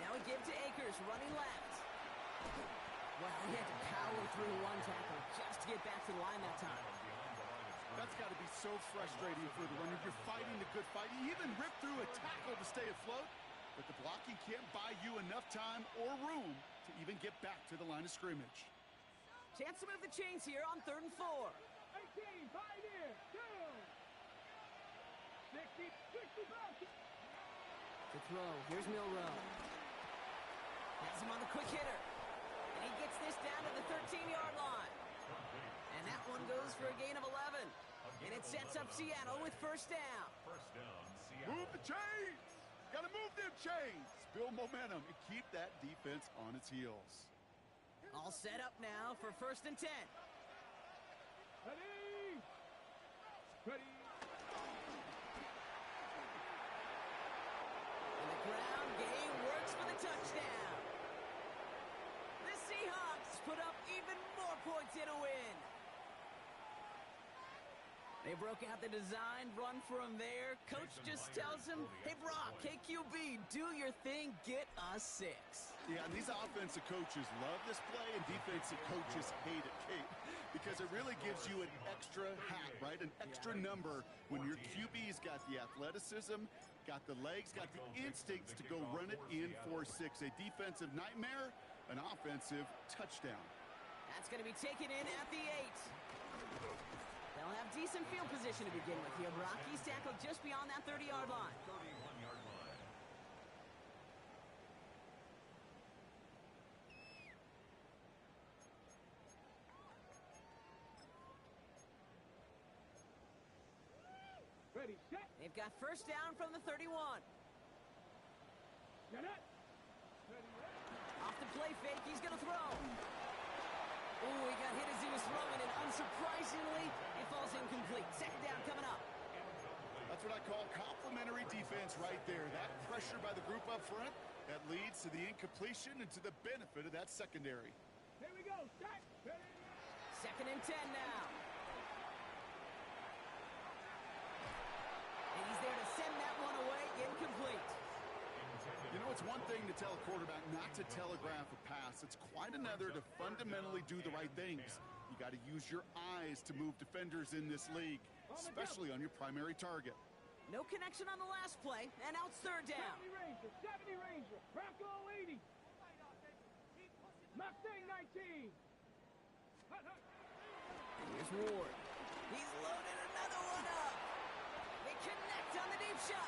Now we give to Akers, running left. Well, he had to power through one tackle just to get back to the line that time. That's got to be so frustrating for the runner. You're fighting the good fight. You even rip through a tackle to stay afloat, but the blocking can't buy you enough time or room to even get back to the line of scrimmage. Chance to move the chains here on 3rd and 4. 18, 5 in, 2. 60 back. To throw, here's Milrow. Has him on the quick hitter. And he gets this down to the 13-yard line. And that one goes for a gain of 11. And it sets up Seattle with first down. Move the chains! Gotta move them chains! Build momentum and keep that defense on its heels. All set up now for 1st and 10. Ready. And the ground game works for the touchdown. The Seahawks put up even more points in a win. They broke out the design run for him there. Coach just tells him, hey, Brock, KQB, do your thing, get us 6. Yeah, and these offensive coaches love this play, and defensive coaches hate it, Kate, because it really gives you an extra hat, right? An extra number when your QB's got the athleticism, got the legs, got the instincts to go run it in for 6. A defensive nightmare, an offensive touchdown. That's going to be taken in at the 8. They'll have decent field position to begin with here, Brock. He's tackled just beyond that 30-yard line. 31-yard line. Ready, set. They've got first down from the 31. Get it. Off the play fake, he's going to throw. Ooh, he got hit as he was throwing, and unsurprisingly, it falls incomplete. Second down coming up. That's what I call complimentary defense right there. That pressure by the group up front, that leads to the incompletion and to the benefit of that secondary. Here we go. Set. Ready. 2nd and 10 now. And he's there to send that one away, incomplete. You know, it's one one thing to tell a quarterback not to telegraph a pass. It's quite another to fundamentally do the right things. You got to use your eyes to move defenders in this league, especially on your primary target. No connection on the last play, and now it's third down. 70 Ranger, Bronco 80. Mustang 19. And here's Ward. He's loaded another one up. They connect on the deep shot.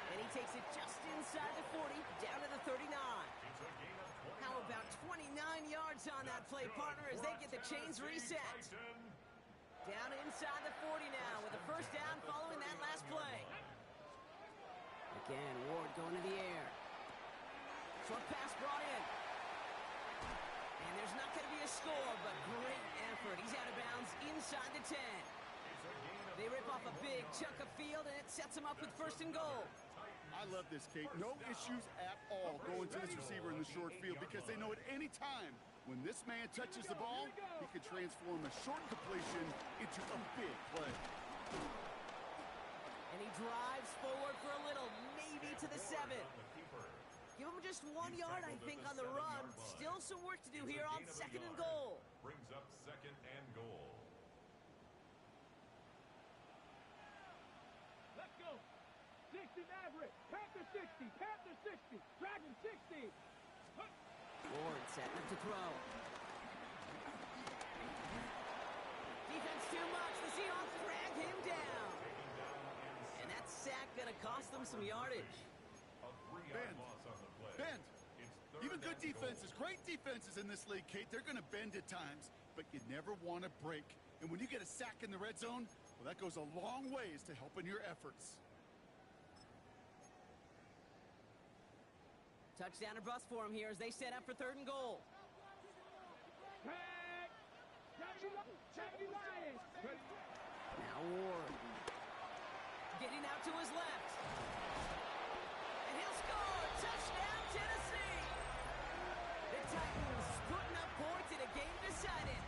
And he takes it just inside the 40, down to the 39. How about 29 yards on that play, partner, as they get the chains reset. Down inside the 40 now with a first down following that last play. Again, Ward going to the air. Short pass brought in. And there's not going to be a score, but great effort. He's out of bounds inside the 10. They rip off a big chunk of field, and it sets him up with first and goal. I love this, Kate. No issues at all going to this receiver in the short field because they know at any time when this man touches the ball, he can transform a short completion into a big play. And he drives forward for a little, maybe to the 7. Give him just 1 yard, I think, on the run. Still some work to do here on second and goal. Brings up second and goal. Let's go. 60 Maverick. Panther 60. Panther 60. Dragon 60. Ward setting up to throw. Defense too much. The Seahawks drag him down. And that sack going to cost them some yardage. Bend. Even good defenses, great defenses in this league, Kate, they're going to bend at times, but you never want to break. And when you get a sack in the red zone, well, that goes a long ways to helping your efforts. Touchdown or bust for him here as they set up for third and goal. Now Ward. Getting out to his left. And he'll score. Touchdown, Tennessee. The Titans putting up points in a game decided.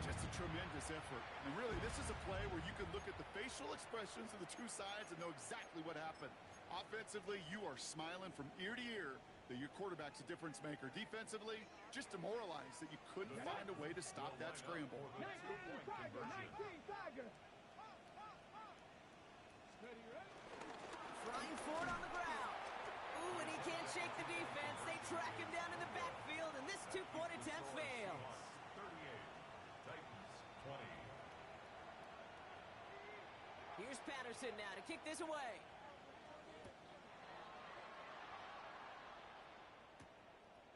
Just a tremendous effort. And really, this is a play where you can look at the facial expressions of the two sides and know exactly what happened. Offensively, you are smiling from ear to ear that your quarterback's a difference maker. Defensively, just demoralized that you couldn't find a way to stop that scramble. 19 Tiger. 19 Tiger. Flying forward on the ground. Ooh, and he can't shake the defense. They track him down in the backfield, and this two-point attempt fails. 38. Titans 20. Here's Patterson now to kick this away.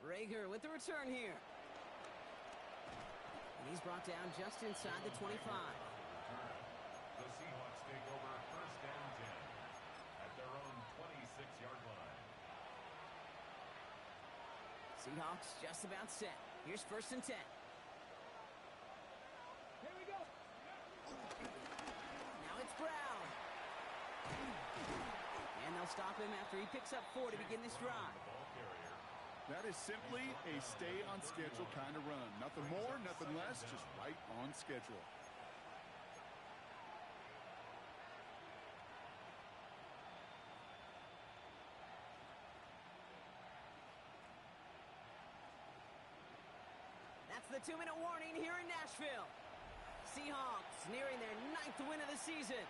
Rager with the return here. And he's brought down just inside the 25. The Seahawks take over first and 10 at their own 26-yard line. Seahawks just about set. Here's first and 10. Here we go. Now it's Brown. And they'll stop him after he picks up 4 to begin this drive. That is simply a stay-on-schedule kind of run. Nothing more, nothing less, just right on schedule. That's the 2-minute warning here in Nashville. Seahawks nearing their 9th win of the season.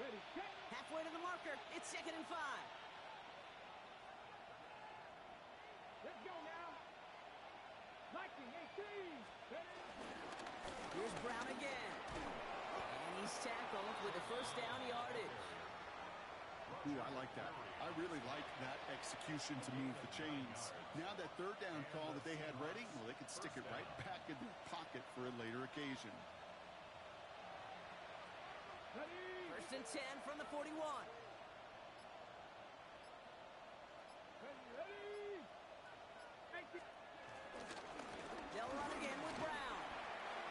Ready, set. Halfway to the marker. It's 2nd and 5. Let's go now. 19, 18. Ready. Here's Brown again. And he's tackled with a first down yardage. Ooh, I like that. I really like that execution to move the chains. Now that third down call that they had ready, well, they could stick it right back in their pocket for a later occasion. Ready. First and 10 from the 41. Ready. 19. They'll run again with Brown.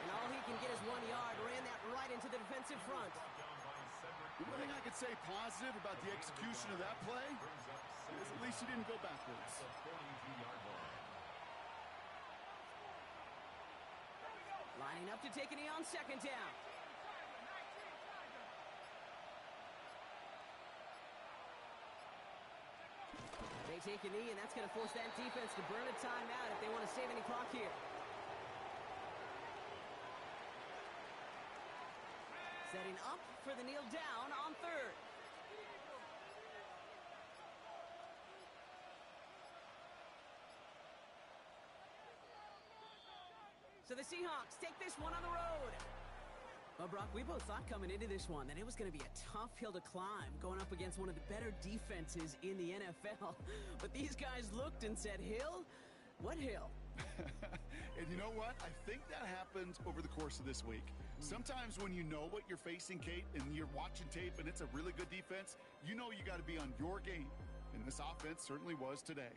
And all he can get is 1 yard. Ran that right into the defensive front. The one thing I could say positive about the execution of that play is at least he didn't go backwards. Lining up to take a knee on second down. They take a knee, and that's going to force that defense to burn a timeout if they want to save any clock here. Setting up for the kneel down on third. So the Seahawks take this one on the road. Well, Brock, we both thought coming into this one that it was going to be a tough hill to climb, going up against one of the better defenses in the NFL. But these guys looked and said, hill? What hill? And you know what? I think that happened over the course of this week. Sometimes when you know what you're facing, Kate, and you're watching tape and it's a really good defense, you know you got to be on your game. And this offense certainly was today.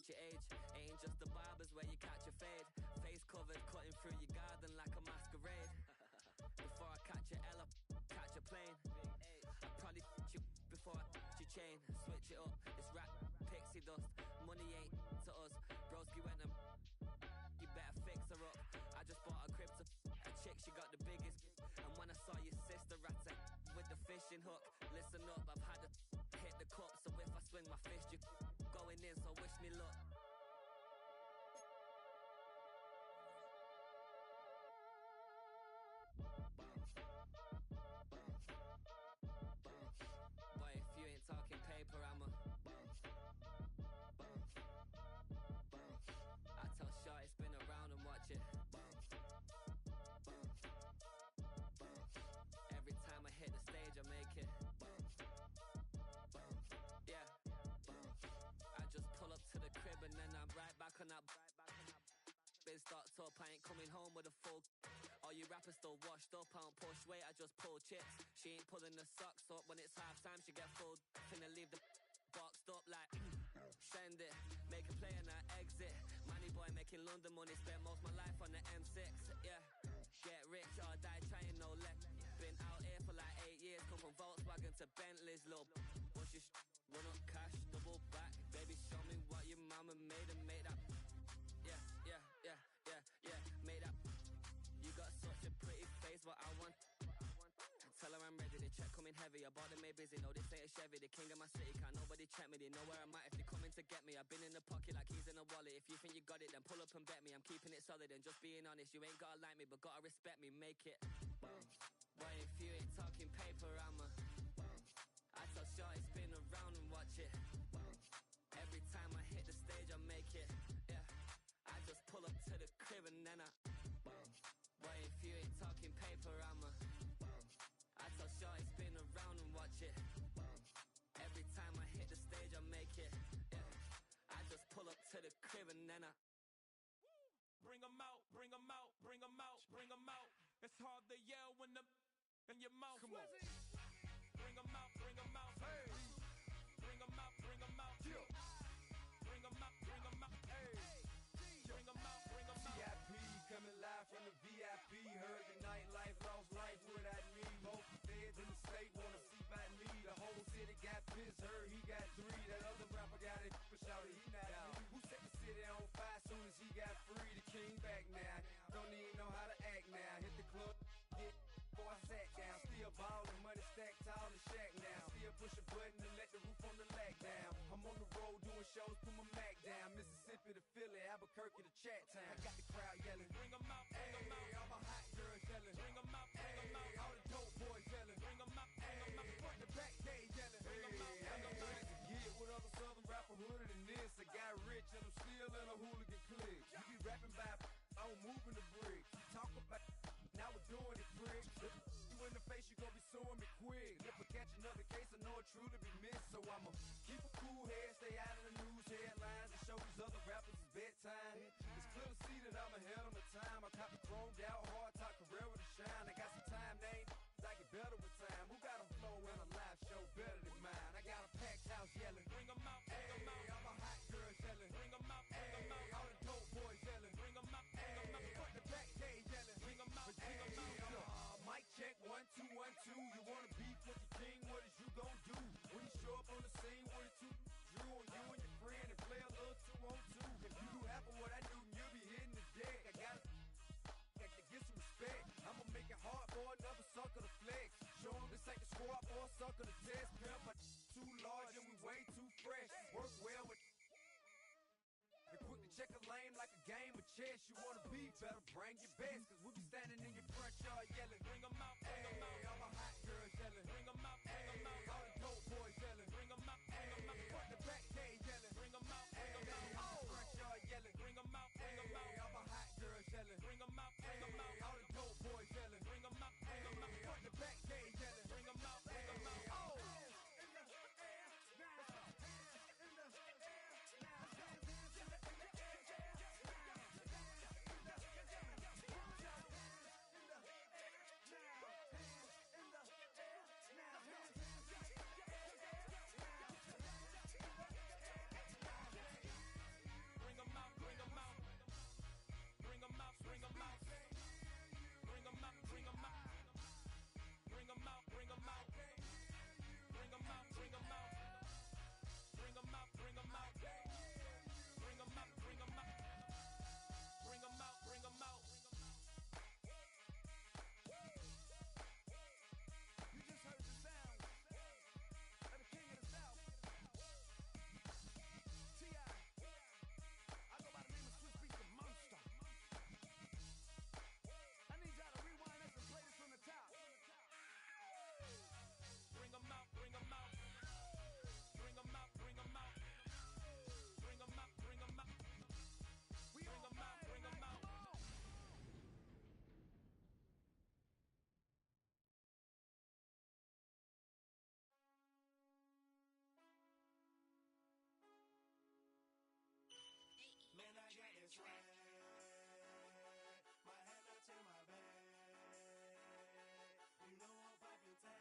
Your age ain't just the barbers where you catch a fade. Face covered, cutting through your garden like a masquerade. Before I catch a L, catch a plane. I'd probably you before I your chain. Switch it up, it's rap, pixie dust. Money ain't to us. Broski went and you better fix her up. I just bought a crib to a chick, she got the biggest. And when I saw your sister rat with the fishing hook, listen up, I've had to hit the cup. So if I swing my fist, you going in, so wish me luck. Boy, if you ain't talking paper, I'm a I tell Shorty spin around and watch it. Every time I hit the stage, I make it. Yeah. I just pull up to the crib and then I'm right back on that. Biz starts up, I ain't coming home with a full. All you rappers still washed up, I don't push weight, I just pull chips. She ain't pulling the socks up when it's half time, she get full. Finna leave the boxed up like send it, make a play and I exit. Money boy making London money, spent most my life on the M6. Yeah, get rich or die trying, no let. Been out here for like 8 years, come from Volkswagen to Bentley's, little. Once you run up cash, double back, baby show me what your mama made and made that. Yeah, made that. You got such a pretty face, but I want. Tell her I'm ready, the check coming heavy. I bought them made busy, no this ain't a Chevy. The king of my city, can't nobody check me. They know where I'm at if they coming to get me. I've been in the pocket like keys in a wallet. If you think you got it, then pull up and bet me. I'm keeping it solid and just being honest. You ain't gotta like me, but gotta respect me, make it. Boy, if you ain't talking paper, I'm a I tell Shorty spin around and watch it. Every time I hit the stage, I make it. Yeah, I just pull up to the crib and then I boy, if you ain't talking paper, I'm a I tell Shorty spin around and watch it. Every time I hit the stage, I make it. Yeah, I just pull up to the crib and then I bring 'em out, bring 'em out, bring 'em out, bring 'em out. It's hard to yell when the in your mouth. Come on. Bring 'em out, bring 'em out. Hey. Bring 'em out, bring 'em out. Yeah. Bring 'em out, bring 'em out. Hey. Bring 'em out, bring 'em out. VIP coming live from the VIP. Heard the nightlife, lost life without me. Both feds in the state wanna see by me. The whole city got pissed, heard he got 3. That other rapper got it, but shouted he not out. Who set the city on fire soon as he got free? The king back now, don't even know how to act now. Hit the club, get before I sat down. Still ballin', money stacked tall and shack now. Still push a button and let the roof on the lag down. I'm on the road doing shows, put my Mac down. Mississippi to Philly, Albuquerque to Chat Town. I got the crowd yelling, bring 'em out, bring 'em out. Hey, all my hot girls yelling, rapping by on moving the bricks. Talk about now we're doing it, prick. If you in the face, you gon' be suing me quick. If I catch another case, I know it truly be missed. So I'ma keep a cool head, stay out of the news headlines, and show these other rappers it's bedtime. It's clear to see that I'm ahead of my time. I copy chromed out, hard top career to shine. I got some time, they ain't I get better with time. Who got a flow and a live show better than mine? I got a packed house yelling, bring 'em out, bring 'em out. I'm a hot girl yelling, bring 'em out, bring 'em out. All the dope boys yelling, bring 'em out, bring 'em out. Fuck the back gate yelling, bring 'em out, bring 'em out. Mic check 1 2 1 2. You wanna beef with the king? What is you gon' do when you show up on the scene? What is two drew on you and your friend and play a little 2-on-2? If you do half of what I do, you'll be hitting the deck. I gotta get some respect. I'ma make it hard for another sucker to flex. Show 'em this ain't the squad for a sucker to test. Pimp, but too large and we way too fresh. Work well with and quick to check a lane like a game of chess. You wanna be better, bring your best. Cause we be standing in your front yard yelling, bring 'em out, bring 'em out. All my hot girls yelling, bring 'em out, bring 'em out. All the dope boys yelling, bring 'em out, bring 'em out. Fuck the back gate yelling, bring 'em out, bring 'em out. All the front yard yelling, bring 'em out, bring 'em out. All my hot girls yelling, bring 'em out, bring 'em out. All the dope boys yelling, bring 'em out, bring 'em out. Fuck the back gate yelling, bring 'em out, bring 'em out. Oh! Bring 'em out, bring 'em out. Bring 'em out, bring 'em out. Bring 'em out, bring 'em out. Bring 'em out, bring 'em out. Bring 'em out, bring 'em out. Bring 'em out, bring 'em out. Bring 'em out, bring 'em out. Bring 'em out, bring 'em out. You just heard the sound of the king of the South. T.I. I go by the name of Swiss Beats the Monster. I need y'all to rewind this and play this from the top. Bring 'em out, bring 'em out. Bring 'em out, bring 'em out. Bring 'em out, bring 'em out. Bring 'em out, bring 'em out. Man, I got this swag. My head not in my bag. You know I'm poppin' tag.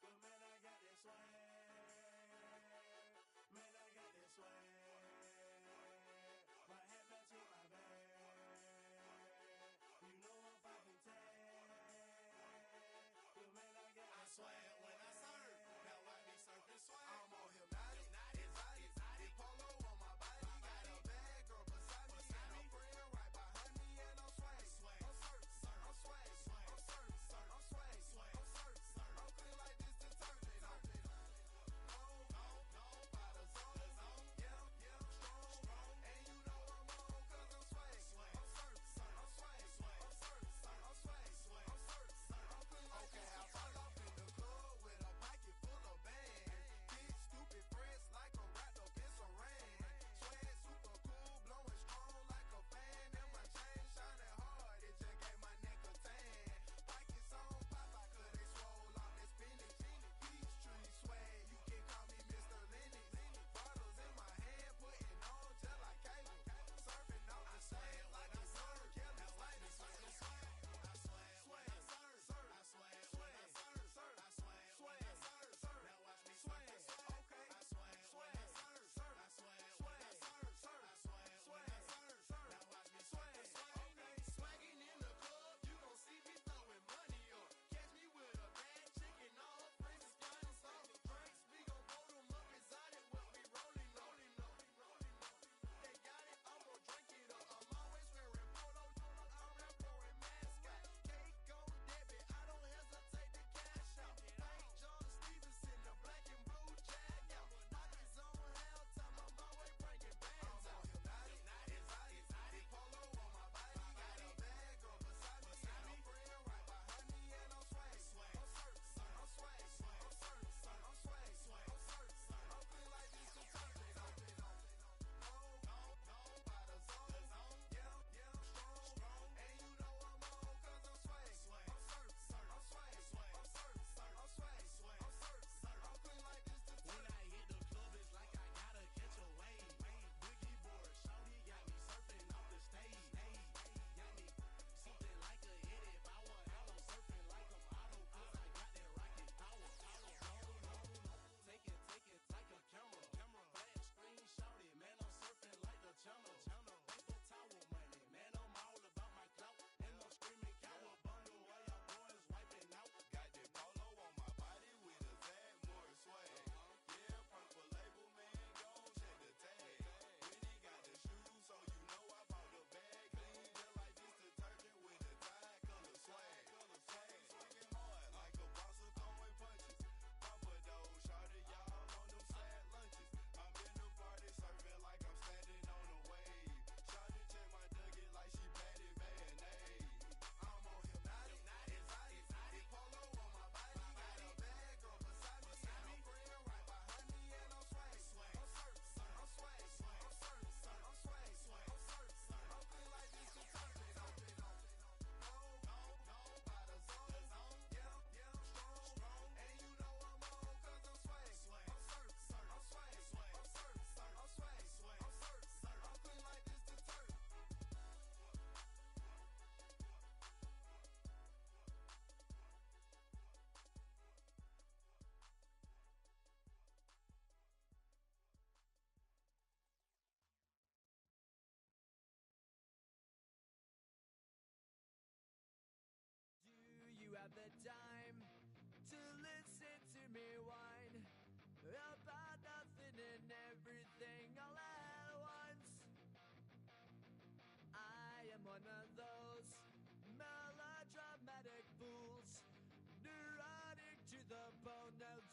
But man, I got this swag. Man, I got this swag. My head not in my bag. You know I'm poppin' tag. But man, I got this swag when I surf. Now I be surfing swag. I'm all hypnotic, exotic, big polo on my body. Got a bag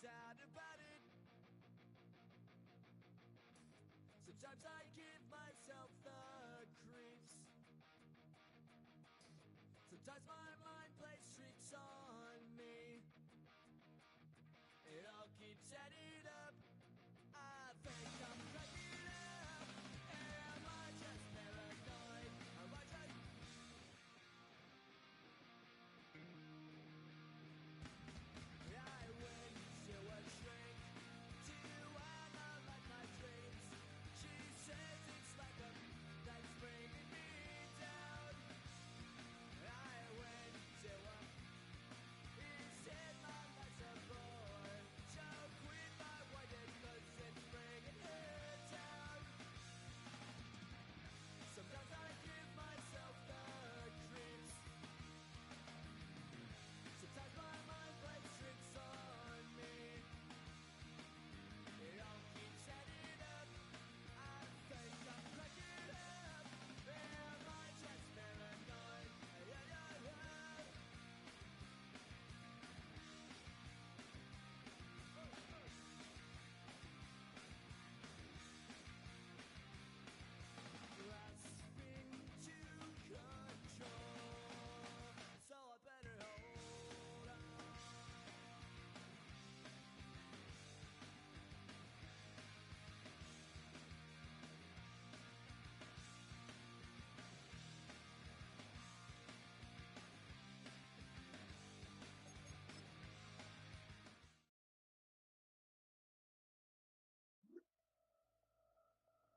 doubt about it. Sometimes I give myself the creeps. Sometimes my